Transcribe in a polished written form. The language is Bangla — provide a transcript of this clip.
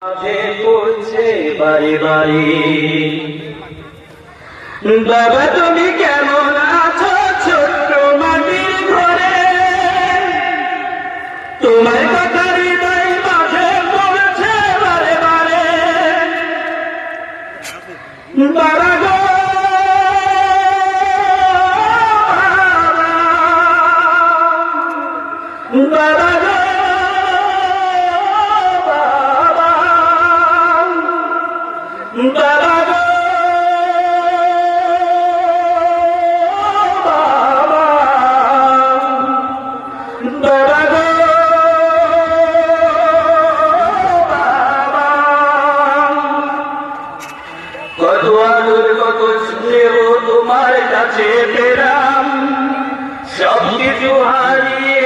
মাঝে পড়ছে বাড়ি বাড়ি। বাবা তুমি কেমন আছো ছোট্ট মাটির ঘরে? তোমার কথা হৃদয় মাঝে পড়ছে বারে বারে। বাবা গো বাবা গো বাবা গো বাবা বাবা গো বাবা। কত আদর কত স্নেহ তোমার কাছে পেলাম, সব কিছু হারিয়ে